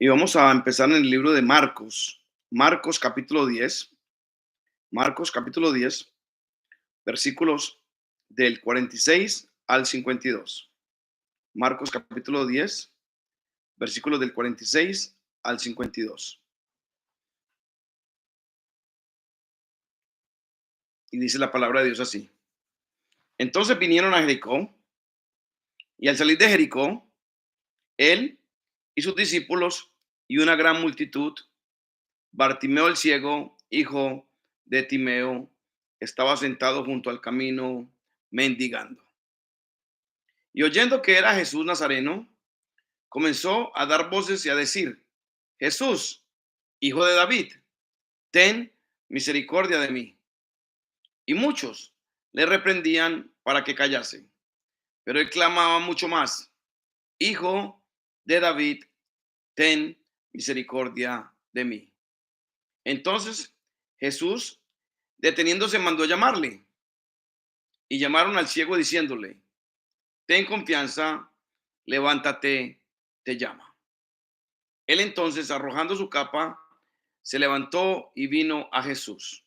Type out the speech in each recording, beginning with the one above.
Y vamos a empezar en el libro de Marcos, Marcos capítulo 10, Marcos capítulo 10, versículos del 46 al 52. Marcos capítulo 10, versículos del 46 al 52. Y dice la palabra de Dios así. Entonces vinieron a Jericó, y al salir de Jericó, él y sus discípulos y una gran multitud, Bartimeo el ciego, hijo de Timeo, estaba sentado junto al camino mendigando. Y oyendo que era Jesús Nazareno, comenzó a dar voces y a decir: Jesús, hijo de David, ten misericordia de mí. Y muchos le reprendían para que callase, pero él clamaba mucho más: Hijo de David, ten misericordia de mí. Entonces Jesús, deteniéndose, mandó llamarle, y llamaron al ciego diciéndole: Ten confianza, levántate, te llama. Él entonces, arrojando su capa, se levantó y vino a Jesús.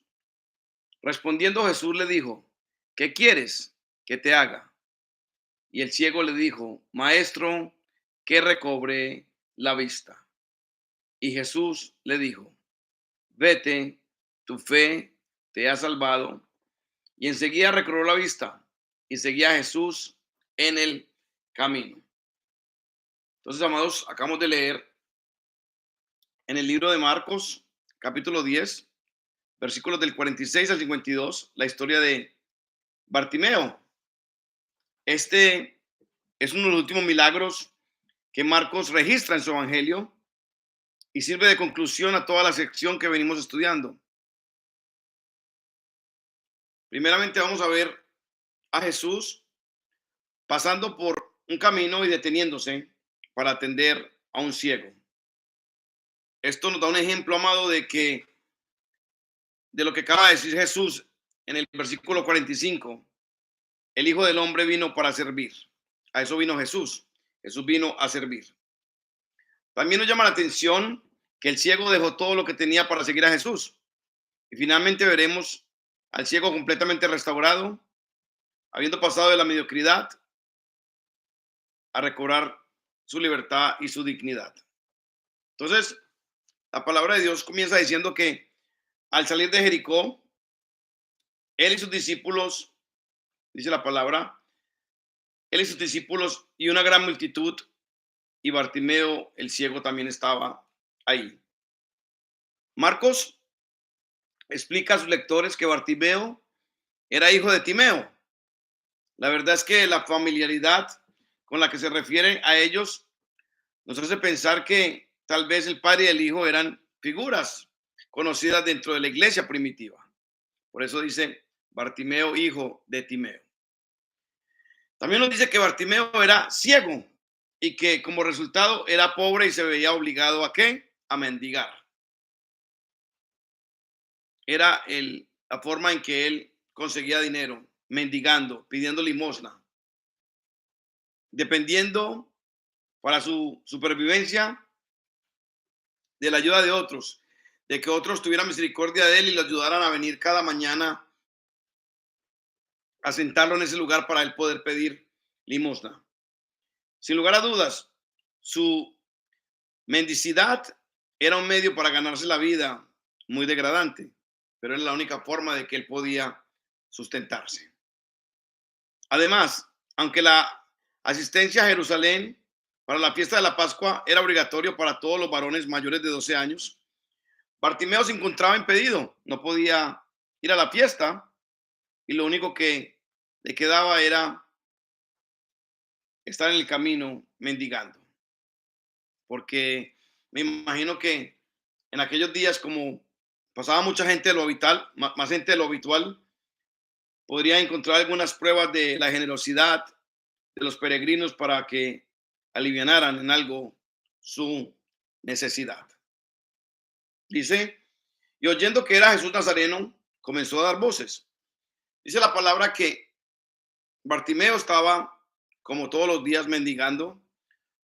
Respondiendo Jesús le dijo: ¿Qué quieres que te haga? Y el ciego le dijo: Maestro, que recobre la vista. Y Jesús le dijo: Vete, tu fe te ha salvado. Y enseguida recobró la vista y seguía a Jesús en el camino. Entonces, amados, acabamos de leer en el libro de Marcos, capítulo 10, versículos del 46 al 52, la historia de Bartimeo. Este es uno de los últimos milagros que Marcos registra en su evangelio y sirve de conclusión a toda la sección que venimos estudiando. Primeramente vamos a ver a Jesús pasando por un camino y deteniéndose para atender a un ciego. Esto nos da un ejemplo, amado, de lo que acaba de decir Jesús en el versículo 45. El Hijo del Hombre vino para servir. A eso vino Jesús. Jesús vino a servir. También nos llama la atención que el ciego dejó todo lo que tenía para seguir a Jesús. Y finalmente veremos al ciego completamente restaurado, habiendo pasado de la mediocridad a recobrar su libertad y su dignidad. Entonces, la palabra de Dios comienza diciendo que al salir de Jericó, él y sus discípulos, dice la palabra, él y sus discípulos y una gran multitud, y Bartimeo el ciego también estaba ahí. Marcos explica a sus lectores que Bartimeo era hijo de Timeo. La verdad es que la familiaridad con la que se refiere a ellos nos hace pensar que tal vez el padre y el hijo eran figuras conocidas dentro de la iglesia primitiva. Por eso dice Bartimeo, hijo de Timeo. También nos dice que Bartimeo era ciego y que como resultado era pobre y se veía obligado ¿a qué? A mendigar. Era la forma en que él conseguía dinero, mendigando, pidiendo limosna, dependiendo para su supervivencia de la ayuda de otros, de que otros tuvieran misericordia de él y lo ayudaran a venir cada mañana a sentarlo en ese lugar para él poder pedir limosna. Sin lugar a dudas, su mendicidad era un medio para ganarse la vida muy degradante, pero era la única forma de que él podía sustentarse. Además, aunque la asistencia a Jerusalén para la fiesta de la Pascua era obligatorio para todos los varones mayores de 12 años, Bartimeo se encontraba impedido, no podía ir a la fiesta y lo único que le quedaba era estar en el camino mendigando, porque me imagino que en aquellos días, como pasaba mucha gente de lo habitual, más gente de lo habitual, podría encontrar algunas pruebas de la generosidad de los peregrinos para que alivianaran en algo su necesidad. Dice, y oyendo que era Jesús Nazareno, comenzó a dar voces. Dice la palabra que Bartimeo estaba como todos los días mendigando,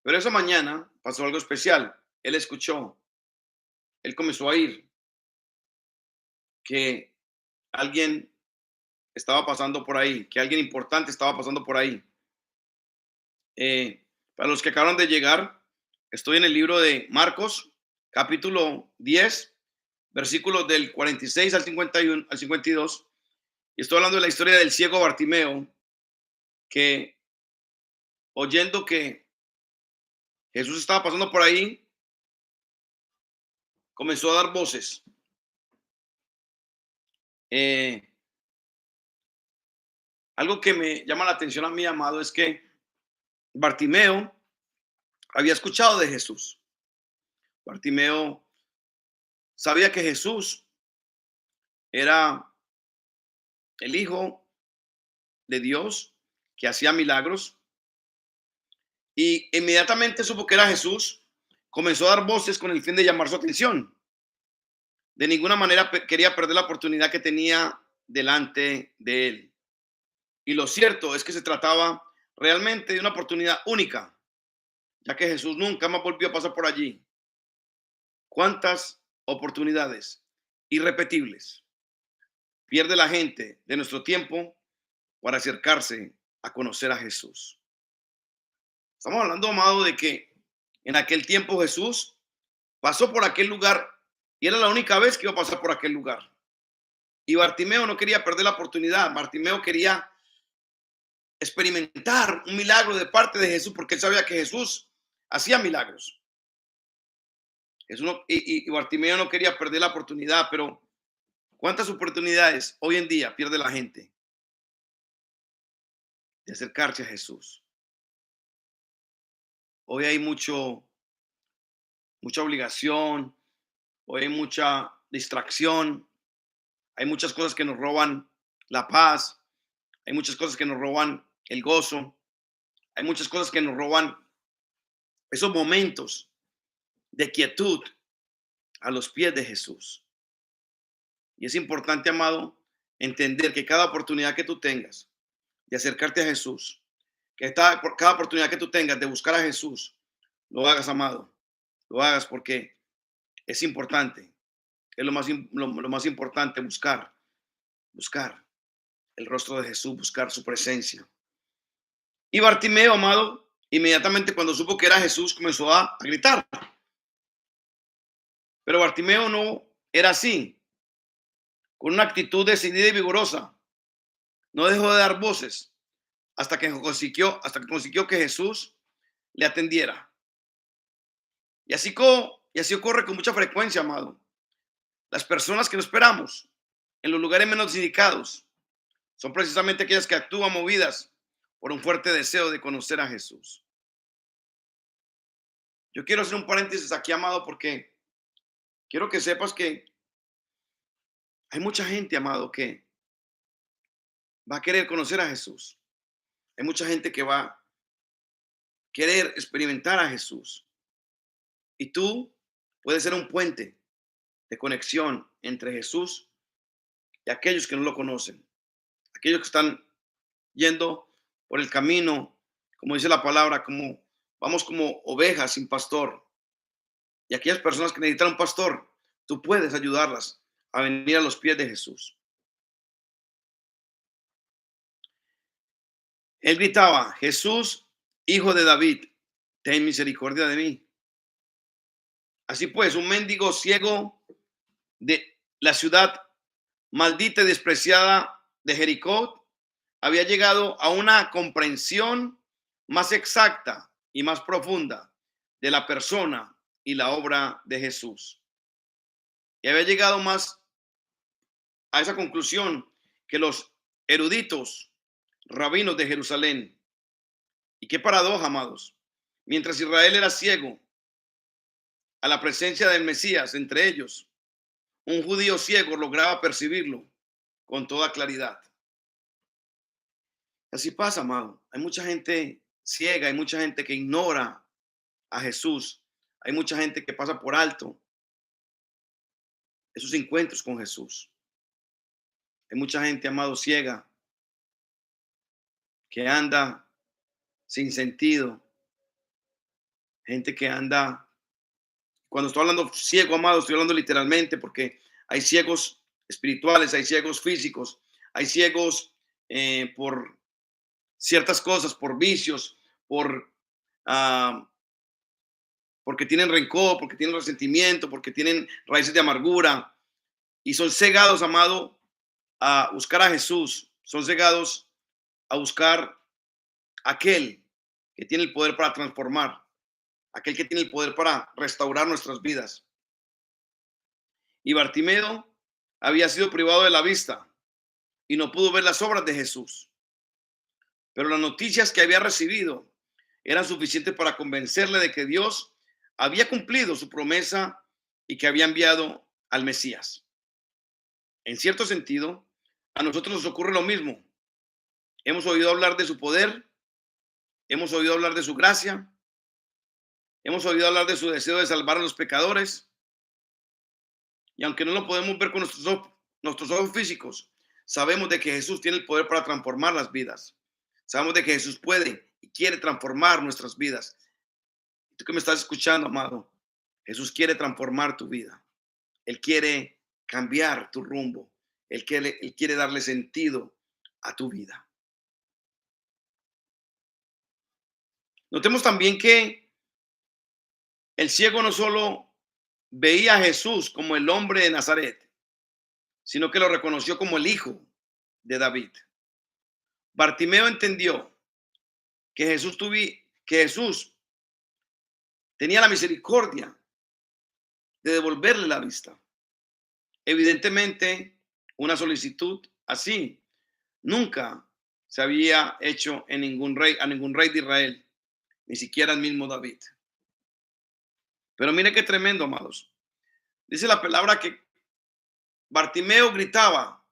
pero esa mañana pasó algo especial. él escuchó, él comenzó a oír que alguien estaba pasando por ahí, que alguien importante estaba pasando por ahí. Para los que acaban de llegar, estoy en el libro de Marcos, capítulo 10, versículos del 46 al 51, al 52, y estoy hablando de la historia del ciego Bartimeo, que oyendo que Jesús estaba pasando por ahí, comenzó a dar voces. Eh, Algo que me llama la atención a mi amado es que Bartimeo había escuchado de Jesús. Bartimeo sabía que Jesús era el Hijo de Dios que hacía milagros, y inmediatamente supo que era Jesús, comenzó a dar voces con el fin de llamar su atención. De ninguna manera quería perder la oportunidad que tenía delante de él. Y lo cierto es que se trataba realmente de una oportunidad única, ya que Jesús nunca más volvió a pasar por allí. ¿Cuántas oportunidades irrepetibles pierde la gente de nuestro tiempo para acercarse a conocer a Jesús? Estamos hablando, amado, de que en aquel tiempo Jesús pasó por aquel lugar y era la única vez que iba a pasar por aquel lugar. Y Bartimeo no quería perder la oportunidad. Bartimeo quería experimentar un milagro de parte de Jesús porque él sabía que Jesús hacía milagros. Jesús no, y Bartimeo no quería perder la oportunidad, pero ¿cuántas oportunidades hoy en día pierde la gente de acercarse a Jesús? Hoy hay mucha obligación, hoy hay mucha distracción, hay muchas cosas que nos roban la paz, hay muchas cosas que nos roban el gozo, hay muchas cosas que nos roban esos momentos de quietud a los pies de Jesús. Y es importante, amado, entender que cada oportunidad que tú tengas de acercarte a Jesús, que cada oportunidad que tú tengas de buscar a Jesús, lo hagas, amado, lo hagas porque es importante, es lo más importante, buscar el rostro de Jesús, buscar su presencia. Y Bartimeo, amado, inmediatamente cuando supo que era Jesús, comenzó a gritar. Pero Bartimeo no era así, con una actitud decidida y vigorosa. No dejó de dar voces hasta que consiguió que Jesús le atendiera. Y así ocurre con mucha frecuencia, amado. Las personas que no esperamos en los lugares menos indicados son precisamente aquellas que actúan movidas por un fuerte deseo de conocer a Jesús. Yo quiero hacer un paréntesis aquí, amado, porque quiero que sepas que hay mucha gente, amado, que va a querer conocer a Jesús. Hay mucha gente que va a querer experimentar a Jesús. Y tú puedes ser un puente de conexión entre Jesús y aquellos que no lo conocen. Aquellos que están yendo por el camino, como dice la palabra, como vamos como ovejas sin pastor. Y aquellas personas que necesitan un pastor, tú puedes ayudarlas a venir a los pies de Jesús. Él gritaba: Jesús, hijo de David, ten misericordia de mí. Así pues, un mendigo ciego de la ciudad maldita y despreciada de Jericó había llegado a una comprensión más exacta y más profunda de la persona y la obra de Jesús. Y había llegado más a esa conclusión que los eruditos rabinos de Jerusalén. Y qué paradoja, amados. Mientras Israel era ciego a la presencia del Mesías entre ellos, un judío ciego lograba percibirlo con toda claridad. Así pasa, amado. Hay mucha gente ciega, hay mucha gente que ignora a Jesús, hay mucha gente que pasa por alto esos encuentros con Jesús. Hay mucha gente, amado, ciega, que anda sin sentido, gente que anda Cuando estoy hablando ciego, amado, estoy hablando literalmente porque hay ciegos espirituales, hay ciegos físicos, hay ciegos por ciertas cosas, por vicios, por ah, porque tienen rencor, porque tienen resentimiento, porque tienen raíces de amargura y son cegados, amado, a buscar a Jesús, son cegados a buscar aquel que tiene el poder para transformar, aquel que tiene el poder para restaurar nuestras vidas. Y Bartimeo había sido privado de la vista y no pudo ver las obras de Jesús, pero las noticias que había recibido eran suficientes para convencerle de que Dios había cumplido su promesa y que había enviado al Mesías. En cierto sentido, a nosotros nos ocurre lo mismo. Hemos oído hablar de su poder, hemos oído hablar de su gracia, hemos oído hablar de su deseo de salvar a los pecadores, y aunque no lo podemos ver con nuestros ojos físicos, sabemos de que Jesús tiene el poder para transformar las vidas. Sabemos de que Jesús puede y quiere transformar nuestras vidas. Tú que me estás escuchando, amado, Jesús quiere transformar tu vida. Él quiere cambiar tu rumbo. Él quiere darle sentido a tu vida. Notemos también que el ciego no solo veía a Jesús como el hombre de Nazaret, sino que lo reconoció como el hijo de David. Bartimeo entendió que Jesús tenía la misericordia de devolverle la vista. Evidentemente, una solicitud así nunca se había hecho a ningún rey de Israel, ni siquiera el mismo David. Pero mire qué tremendo, amados. Dice la palabra que Bartimeo gritaba: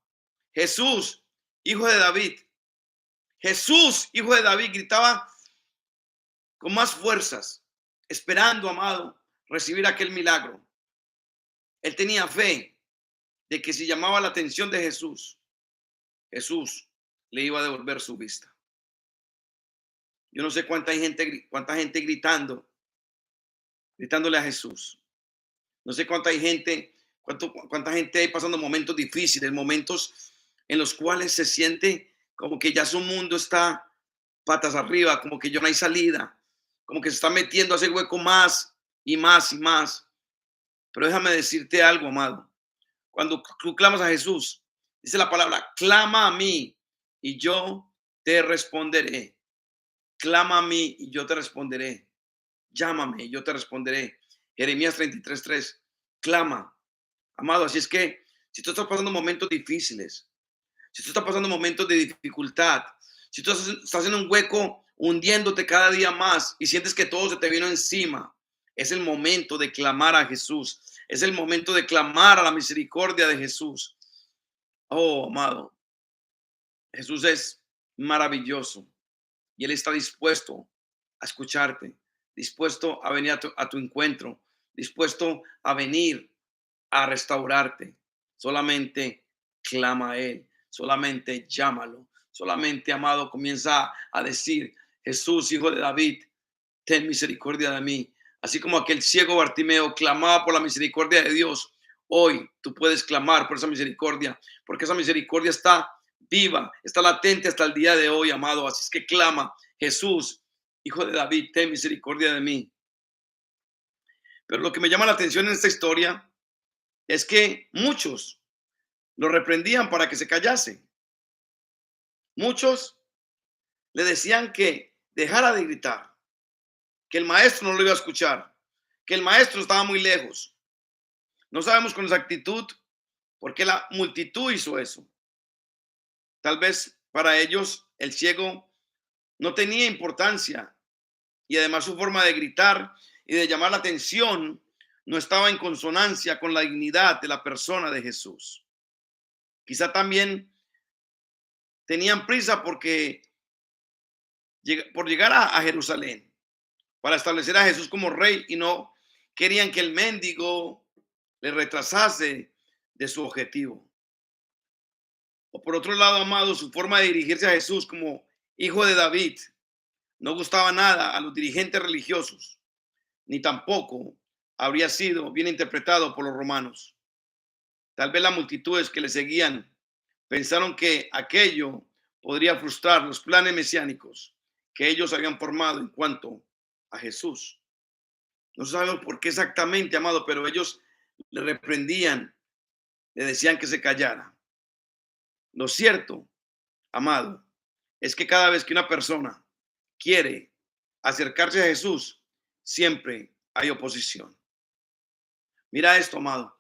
Jesús, hijo de David. Jesús, hijo de David, gritaba con más fuerzas, esperando, amado, recibir aquel milagro. Él tenía fe de que si llamaba la atención de Jesús, Jesús le iba a devolver su vista. Yo no sé cuánta gente gritándole a Jesús. No sé cuánta gente hay pasando momentos difíciles, momentos en los cuales se siente como que ya su mundo está patas arriba, como que ya no hay salida, como que se está metiendo a ese hueco más y más y más. Pero déjame decirte algo, amado. Cuando tú clamas a Jesús, dice la palabra: clama a mí y yo te responderé. Clama a mí y yo te responderé. Llámame y yo te responderé. Jeremías 33:3. Clama, amado. Así es que si tú estás pasando momentos difíciles, si tú estás pasando momentos de dificultad, si tú estás en un hueco hundiéndote cada día más y sientes que todo se te vino encima, es el momento de clamar a Jesús. Es el momento de clamar a la misericordia de Jesús. Oh, amado, Jesús es maravilloso y Él está dispuesto a escucharte, dispuesto a venir a tu encuentro, dispuesto a venir a restaurarte. Solamente clama a Él, solamente llámalo, solamente, amado, comienza a decir: Jesús, hijo de David, ten misericordia de mí. Así como aquel ciego Bartimeo clamaba por la misericordia de Dios, hoy tú puedes clamar por esa misericordia, porque esa misericordia está viva, está latente hasta el día de hoy, amado. Así es que clama: Jesús, hijo de David, ten misericordia de mí. Pero lo que me llama la atención en esta historia es que muchos lo reprendían para que se callase. Muchos le decían que dejara de gritar, que el maestro no lo iba a escuchar, que el maestro estaba muy lejos. No sabemos con exactitud por qué la multitud hizo eso. Tal vez para ellos el ciego no tenía importancia y además su forma de gritar y de llamar la atención no estaba en consonancia con la dignidad de la persona de Jesús. Quizá también tenían prisa por llegar a Jerusalén para establecer a Jesús como rey y no querían que el mendigo le retrasase de su objetivo. O por otro lado, amado, su forma de dirigirse a Jesús como hijo de David no gustaba nada a los dirigentes religiosos, ni tampoco habría sido bien interpretado por los romanos. Tal vez las multitudes que le seguían pensaron que aquello podría frustrar los planes mesiánicos que ellos habían formado en cuanto a Jesús. No sabemos por qué exactamente, amado, pero ellos le reprendían, le decían que se callara. Lo cierto, amado, es que cada vez que una persona quiere acercarse a Jesús, siempre hay oposición. Mira esto, amado.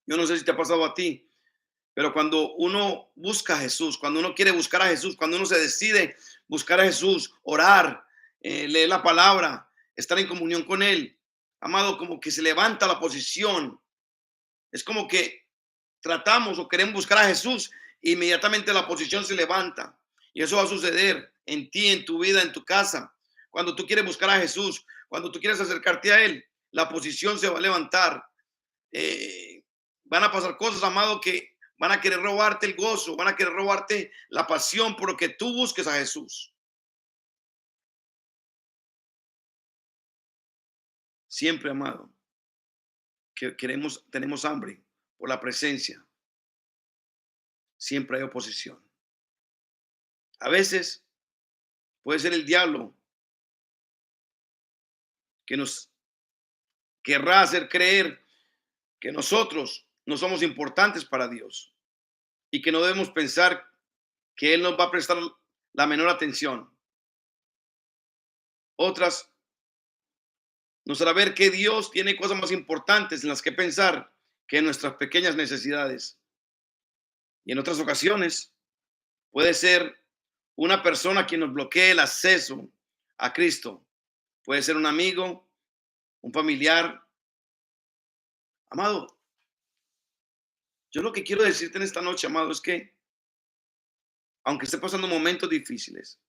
Yo no sé si te ha pasado a ti, pero cuando uno busca a Jesús, cuando uno quiere buscar a Jesús, cuando uno se decide buscar a Jesús, orar, leer la palabra, estar en comunión con Él, amado, como que se levanta la oposición. Es como que tratamos o queremos buscar a Jesús, inmediatamente la oposición se levanta. Y eso va a suceder en ti, en tu vida, en tu casa. Cuando tú quieres buscar a Jesús, cuando tú quieres acercarte a Él, la oposición se va a levantar. Van a pasar cosas, amado, que van a querer robarte el gozo, van a querer robarte la pasión por lo que tú busques a Jesús. Siempre, amado, que tenemos hambre por la presencia, siempre hay oposición. A veces puede ser el diablo que nos querrá hacer creer que nosotros no somos importantes para Dios y que no debemos pensar que Él nos va a prestar la menor atención. Otras nos hará ver que Dios tiene cosas más importantes en las que pensar que en nuestras pequeñas necesidades. Y en otras ocasiones puede ser una persona quien nos bloquee el acceso a Cristo. Puede ser un amigo, un familiar. Amado, yo lo que quiero decirte en esta noche, amado, es que aunque esté pasando momentos difíciles,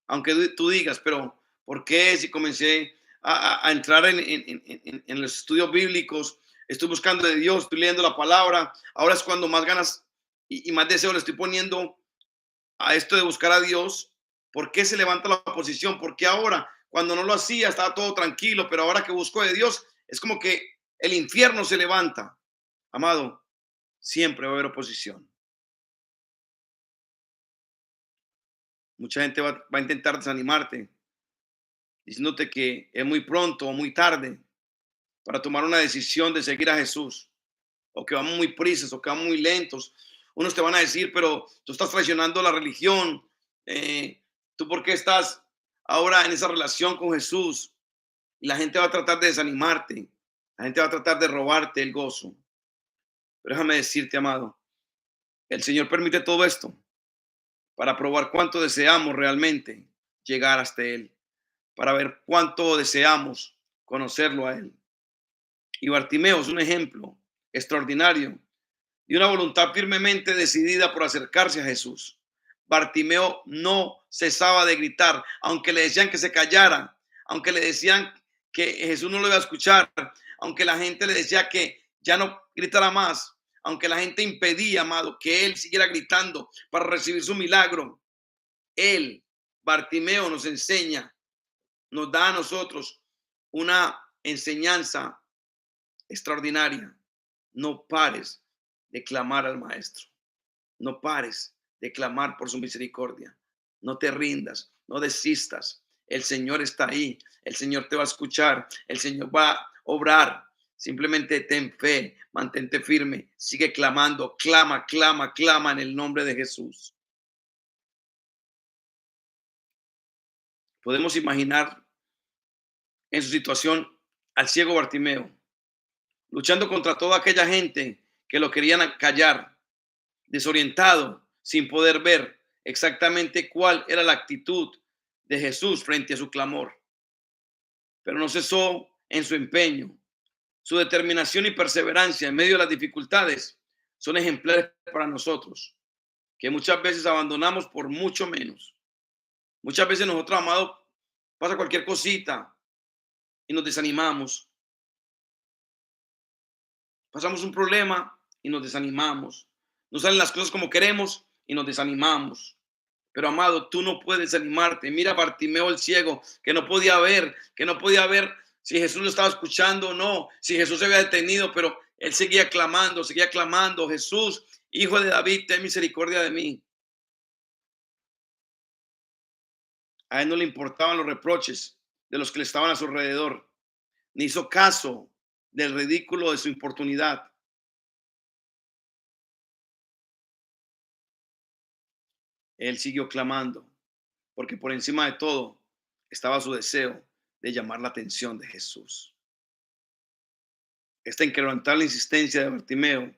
aunque tú digas, pero ¿por qué si comencé a entrar en los estudios bíblicos, estoy buscando de Dios, estoy leyendo la palabra, ahora es cuando más ganas y más deseo le estoy poniendo a esto de buscar a Dios? ¿Por qué se levanta la oposición? ¿Por qué ahora, cuando no lo hacía, estaba todo tranquilo, pero ahora que busco de Dios, es como que el infierno se levanta? Amado, siempre va a haber oposición. Mucha gente va a intentar desanimarte, diciéndote que es muy pronto o muy tarde para tomar una decisión de seguir a Jesús, o que vamos muy prisas, o que vamos muy lentos. Unos te van a decir, pero tú estás traicionando la religión, tú por qué estás ahora en esa relación con Jesús. Y la gente va a tratar de desanimarte, la gente va a tratar de robarte el gozo. Pero déjame decirte, amado, el Señor permite todo esto para probar cuánto deseamos realmente llegar hasta Él, para ver cuánto deseamos conocerlo a Él. Y Bartimeo es un ejemplo extraordinario de una voluntad firmemente decidida por acercarse a Jesús. Bartimeo no cesaba de gritar, aunque le decían que se callara, aunque le decían que Jesús no lo iba a escuchar, aunque la gente le decía que ya no gritara más, aunque la gente impedía, amado, que él siguiera gritando para recibir su milagro. Él, Bartimeo, nos enseña, nos da a nosotros una enseñanza extraordinaria. No pares de clamar al Maestro. No pares de clamar por su misericordia. No te rindas, no desistas. El Señor está ahí. El Señor te va a escuchar. El Señor va a obrar. Simplemente ten fe, mantente firme, sigue clamando, clama, clama, clama en el nombre de Jesús. Podemos imaginar en su situación al ciego Bartimeo, luchando contra toda aquella gente que lo querían callar, desorientado, sin poder ver exactamente cuál era la actitud de Jesús frente a su clamor. Pero no cesó en su empeño. Su determinación y perseverancia en medio de las dificultades son ejemplares para nosotros, que muchas veces abandonamos por mucho menos. Muchas veces nosotros, amados, pasa cualquier cosita y nos desanimamos. Pasamos un problema y nos desanimamos. No salen las cosas como queremos y nos desanimamos. Pero amado, tú no puedes animarte. Mira a Bartimeo el ciego, que no podía ver si Jesús lo estaba escuchando o no, si Jesús se había detenido, pero él seguía clamando, Jesús, hijo de David, ten misericordia de mí. A él no le importaban los reproches de los que le estaban a su alrededor, ni hizo caso del ridículo de su importunidad. Él siguió clamando, porque por encima de todo estaba su deseo de llamar la atención de Jesús. Esta inquebrantable insistencia de Bartimeo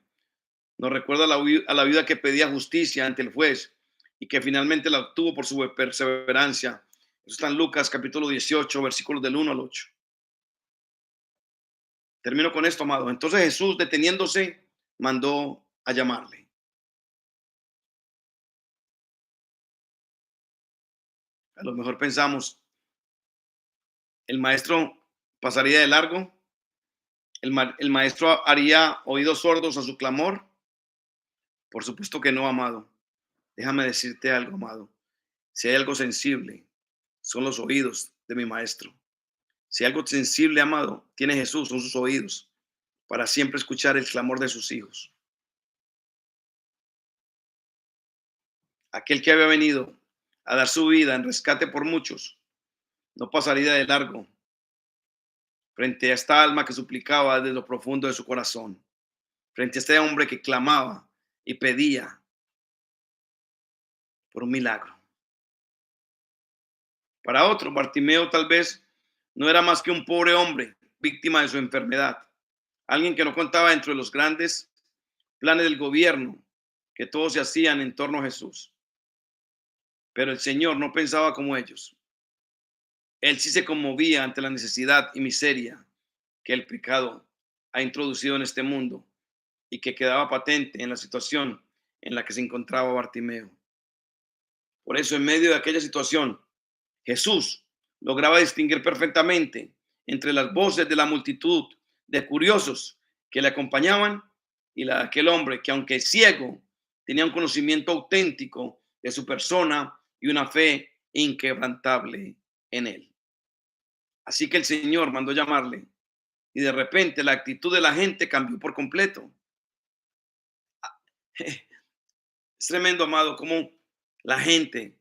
nos recuerda a la viuda que pedía justicia ante el juez y que finalmente la obtuvo por su perseverancia. Eso está en Lucas capítulo 18, versículos del 1 al 8. Termino con esto, amado. Entonces Jesús, deteniéndose, mandó a llamarle. A lo mejor pensamos, ¿el maestro pasaría de largo? ¿El maestro haría oídos sordos a su clamor? Por supuesto que no, amado. Déjame decirte algo, amado. Si hay algo sensible, son los oídos de mi maestro. Si algo sensible, amado, tiene Jesús, son sus oídos, para siempre escuchar el clamor de sus hijos. Aquel que había venido a dar su vida en rescate por muchos, no pasaría de largo frente a esta alma que suplicaba desde lo profundo de su corazón, frente a este hombre que clamaba y pedía por un milagro. Para otro, Bartimeo tal vez no era más que un pobre hombre víctima de su enfermedad, alguien que no contaba dentro de los grandes planes del gobierno que todos se hacían en torno a Jesús. Pero el Señor no pensaba como ellos. Él sí se conmovía ante la necesidad y miseria que el pecado ha introducido en este mundo y que quedaba patente en la situación en la que se encontraba Bartimeo. Por eso, en medio de aquella situación, Jesús lograba distinguir perfectamente entre las voces de la multitud de curiosos que le acompañaban y la de aquel hombre que, aunque ciego, tenía un conocimiento auténtico de su persona y una fe inquebrantable en él. Así que el Señor mandó llamarle y de repente la actitud de la gente cambió por completo. Es tremendo, amado, como la gente,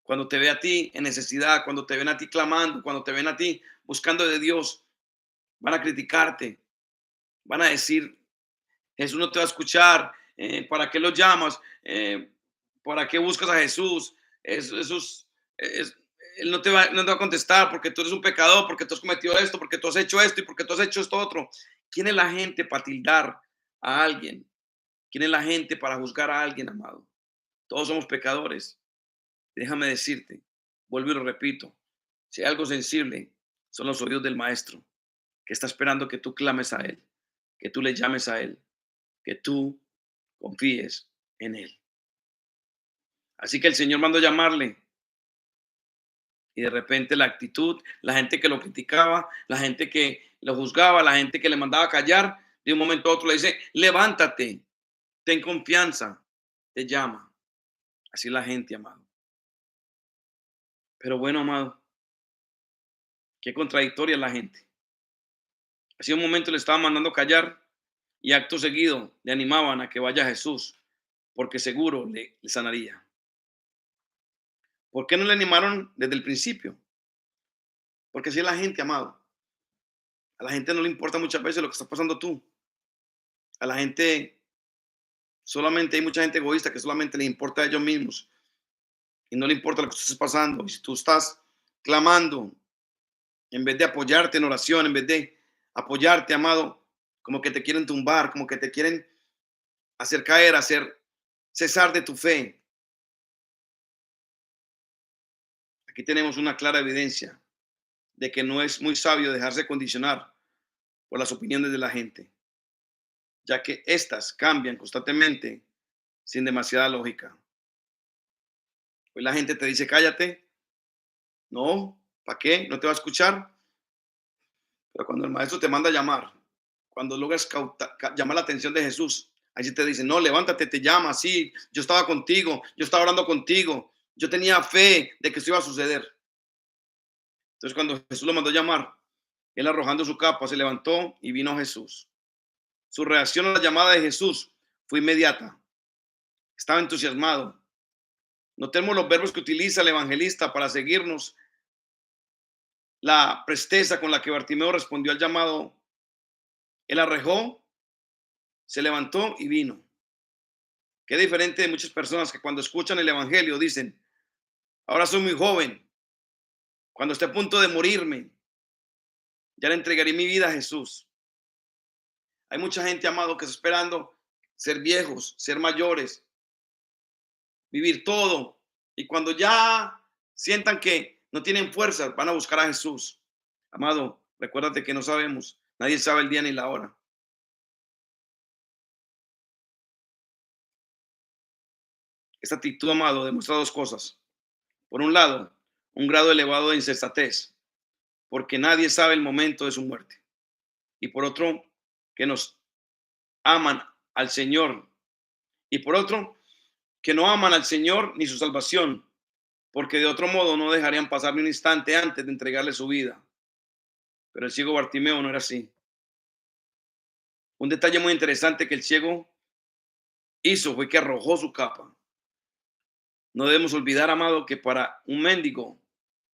cuando te ve a ti en necesidad, cuando te ven a ti clamando, cuando te ven a ti buscando de Dios, van a criticarte, van a decir, Jesús no te va a escuchar, ¿para qué lo llamas? ¿Para qué buscas a Jesús? Es- él no te va a contestar porque tú eres un pecador, porque tú has cometido esto, porque tú has hecho esto y porque tú has hecho esto otro. ¿Quién es la gente para tildar a alguien? ¿Quién es la gente para juzgar a alguien, amado? Todos somos pecadores. Déjame decirte, vuelvo y lo repito, si hay algo sensible, son los oídos del Maestro, que está esperando que tú clames a Él, que tú le llames a Él, que tú confíes en Él. Así que el Señor mandó llamarle y de repente la actitud, la gente que lo criticaba, la gente que lo juzgaba, la gente que le mandaba callar, de un momento a otro le dice, levántate, ten confianza, te llama. Así la gente, amado. Pero bueno, amado, qué contradictoria es la gente. Así un momento le estaba mandando callar y acto seguido le animaban a que vaya a Jesús, porque seguro le sanaría. ¿Por qué no le animaron desde el principio? Porque si es la gente, amado. A la gente no le importa muchas veces lo que estás pasando tú. A la gente solamente hay mucha gente egoísta que solamente le importa a ellos mismos y no le importa lo que tú estés pasando. Y si tú estás clamando, en vez de apoyarte en oración, en vez de apoyarte, amado, como que te quieren tumbar, como que te quieren hacer caer, hacer cesar de tu fe. Aquí tenemos una clara evidencia de que no es muy sabio dejarse condicionar por las opiniones de la gente, ya que éstas cambian constantemente sin demasiada lógica. Pues la gente te dice, cállate, no, ¿para qué? No te va a escuchar. Pero cuando el maestro te manda a llamar, cuando logras llamar la atención de Jesús, ahí sí te dice, no, levántate, te llama, sí, yo estaba contigo, yo estaba orando contigo, yo tenía fe de que eso iba a suceder. Entonces, cuando Jesús lo mandó llamar, él arrojando su capa, se levantó y vino a Jesús. Su reacción a la llamada de Jesús fue inmediata. Estaba entusiasmado. Notemos los verbos que utiliza el evangelista para seguirnos la presteza con la que Bartimeo respondió al llamado. Él arrojó, se levantó y vino. Qué diferente de muchas personas que cuando escuchan el evangelio dicen: ahora soy muy joven, cuando esté a punto de morirme, ya le entregaré mi vida a Jesús. Hay mucha gente, amado, que está esperando ser viejos, ser mayores, vivir todo. Y cuando ya sientan que no tienen fuerzas, van a buscar a Jesús. Amado, recuérdate que no sabemos. Nadie sabe el día ni la hora. Esta actitud, amado, demuestra dos cosas. Por un lado, un grado elevado de insensatez, porque nadie sabe el momento de su muerte. Y por otro, que nos aman al Señor. Y por otro, que no aman al Señor ni su salvación, porque de otro modo no dejarían pasar ni un instante antes de entregarle su vida. Pero el ciego Bartimeo no era así. Un detalle muy interesante que el ciego hizo fue que arrojó su capa. No debemos olvidar, amado, que para un mendigo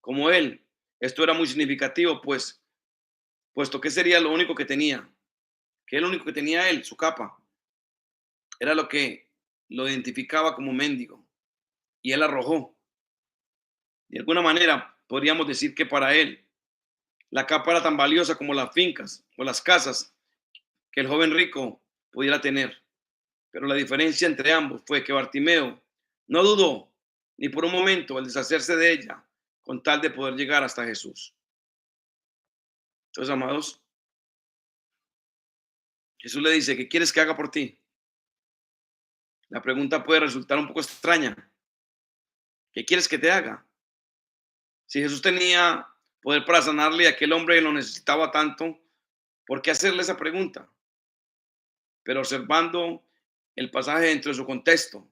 como él, esto era muy significativo, puesto que sería lo único que tenía, que es lo único que tenía él, su capa. Era lo que lo identificaba como mendigo. Y él arrojó. De alguna manera, podríamos decir que para él, la capa era tan valiosa como las fincas o las casas que el joven rico pudiera tener. Pero la diferencia entre ambos fue que Bartimeo no dudó ni por un momento al deshacerse de ella con tal de poder llegar hasta Jesús. Entonces, amados, Jesús le dice: ¿qué quieres que haga por ti? La pregunta puede resultar un poco extraña. ¿Qué quieres que te haga? Si Jesús tenía poder para sanarle y aquel hombre lo necesitaba tanto, ¿por qué hacerle esa pregunta? Pero observando el pasaje dentro de su contexto,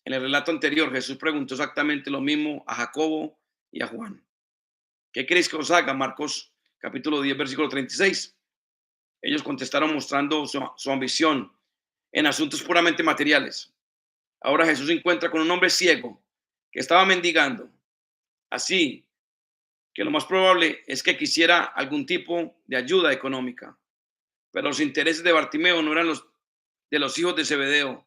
en el relato anterior, Jesús preguntó exactamente lo mismo a Jacobo y a Juan. ¿Qué queréis que os haga? Marcos capítulo 10, versículo 36. Ellos contestaron mostrando su ambición en asuntos puramente materiales. Ahora Jesús se encuentra con un hombre ciego que estaba mendigando. Así que lo más probable es que quisiera algún tipo de ayuda económica. Pero los intereses de Bartimeo no eran los de los hijos de Zebedeo.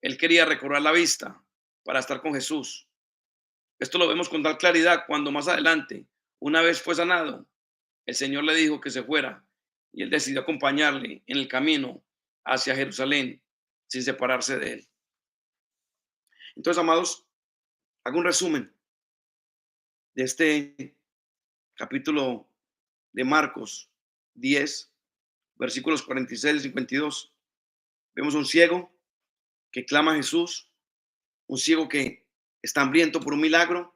Él quería recobrar la vista para estar con Jesús. Esto lo vemos con tal claridad cuando más adelante, una vez fue sanado, el Señor le dijo que se fuera y él decidió acompañarle en el camino hacia Jerusalén sin separarse de él. Entonces, amados, hago un resumen de este capítulo de Marcos 10, versículos 46 y 52. Vemos un ciego que clama a Jesús, un ciego que está hambriento por un milagro,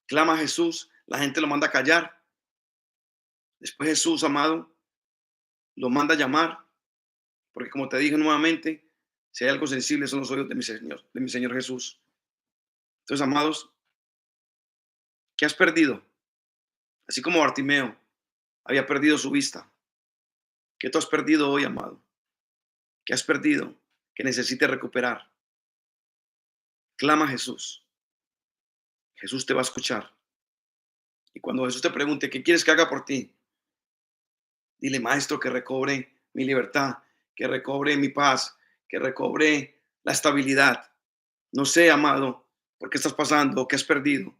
clama a Jesús, la gente lo manda a callar. Después Jesús, amado, lo manda a llamar, porque como te dije nuevamente, si hay algo sensible son los oídos de mi Señor Jesús. Entonces, amados, ¿qué has perdido? Así como Bartimeo había perdido su vista. ¿Qué tú has perdido hoy, amado? ¿Qué has perdido que necesites recuperar? Clama a Jesús. Jesús te va a escuchar. Y cuando Jesús te pregunte, ¿qué quieres que haga por ti? Dile: maestro, que recobre mi libertad, que recobre mi paz, que recobre la estabilidad. No sé, amado, por qué estás pasando o qué has perdido.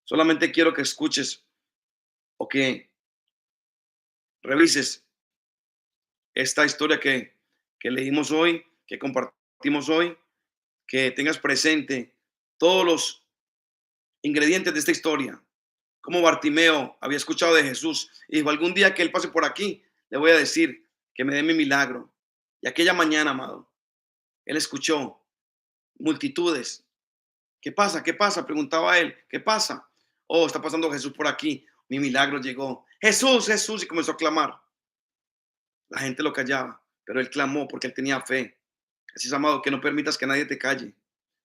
Solamente quiero que escuches o que revises esta historia que leímos hoy, que compartimos hoy, que tengas presente todos los ingredientes de esta historia. Como Bartimeo había escuchado de Jesús y dijo: algún día que él pase por aquí, le voy a decir que me dé mi milagro. Y aquella mañana, amado, él escuchó multitudes. ¿Qué pasa? ¿Qué pasa? Preguntaba él. ¿Qué pasa? Oh, está pasando Jesús por aquí. Mi milagro llegó. Jesús, Jesús. Y comenzó a clamar. La gente lo callaba, pero él clamó porque él tenía fe. Así es, amado, que no permitas que nadie te calle.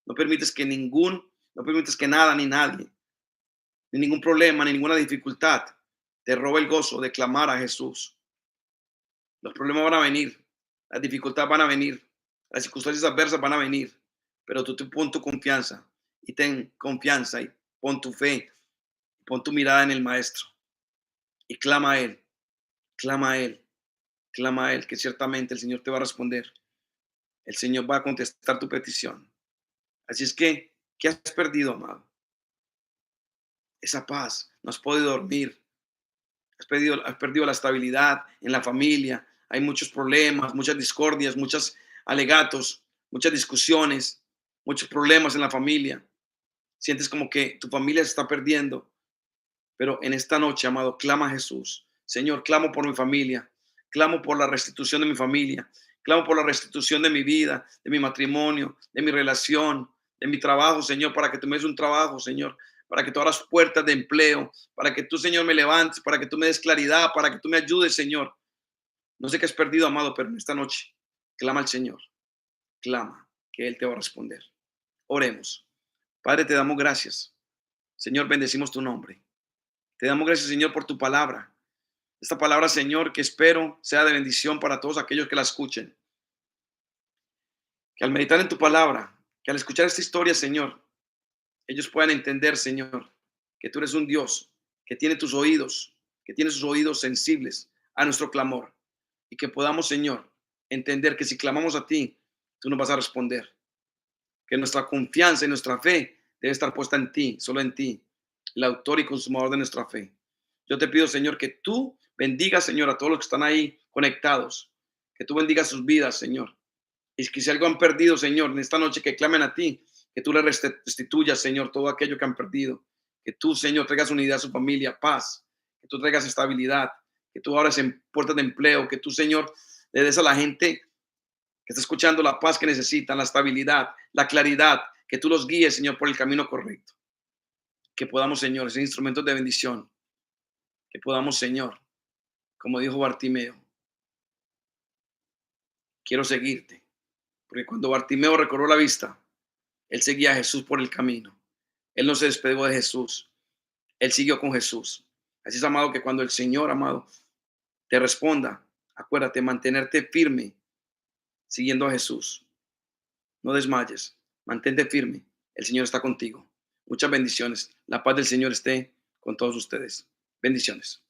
No permites que no permites que nada ni nadie ni ningún problema, ni ninguna dificultad te roba el gozo de clamar a Jesús. Los problemas van a venir, las dificultades van a venir, las circunstancias adversas van a venir, pero tú pon tu confianza y ten confianza y pon tu fe, pon tu mirada en el Maestro y clama a Él, clama a Él, clama a Él, que ciertamente el Señor te va a responder. El Señor va a contestar tu petición. Así es que, ¿qué has perdido, amado? Esa paz, no has podido dormir, has perdido la estabilidad en la familia, hay muchos problemas, muchas discordias, muchos alegatos, muchas discusiones, muchos problemas en la familia. Sientes como que tu familia se está perdiendo, pero en esta noche, amado, clama a Jesús. Señor, clamo por mi familia, clamo por la restitución de mi familia, clamo por la restitución de mi vida, de mi matrimonio, de mi relación, de mi trabajo, Señor, para que tú me des un trabajo, Señor, para que tú abras puertas de empleo, para que tú, Señor, me levantes, para que tú me des claridad, para que tú me ayudes, Señor. No sé qué has perdido, amado, pero en esta noche, clama al Señor, clama, que Él te va a responder. Oremos. Padre, te damos gracias. Señor, bendecimos tu nombre. Te damos gracias, Señor, por tu palabra. Esta palabra, Señor, que espero sea de bendición para todos aquellos que la escuchen. Que al meditar en tu palabra, que al escuchar esta historia, Señor, ellos puedan entender, Señor, que tú eres un Dios que tiene tus oídos, que tiene sus oídos sensibles a nuestro clamor. Y que podamos, Señor, entender que si clamamos a ti, tú nos vas a responder. Que nuestra confianza y nuestra fe debe estar puesta en ti, solo en ti, el autor y consumador de nuestra fe. Yo te pido, Señor, que tú bendigas, Señor, a todos los que están ahí conectados, que tú bendigas sus vidas, Señor. Y que si algo han perdido, Señor, en esta noche que clamen a ti, que tú les restituyas, Señor, todo aquello que han perdido. Que tú, Señor, traigas unidad a su familia, paz, que tú traigas estabilidad, que tú abras en puertas de empleo, que tú, Señor, le des a la gente que está escuchando la paz que necesitan, la estabilidad, la claridad, que tú los guíes, Señor, por el camino correcto. Que podamos, Señor, ser instrumentos de bendición. Que podamos, Señor, como dijo Bartimeo, quiero seguirte. Porque cuando Bartimeo recobró la vista, él seguía a Jesús por el camino. Él no se despegó de Jesús. Él siguió con Jesús. Así es, amado, que cuando el Señor, amado, te responda, acuérdate, mantenerte firme, siguiendo a Jesús. No desmayes, mantente firme. El Señor está contigo. Muchas bendiciones. La paz del Señor esté con todos ustedes. Bendiciones.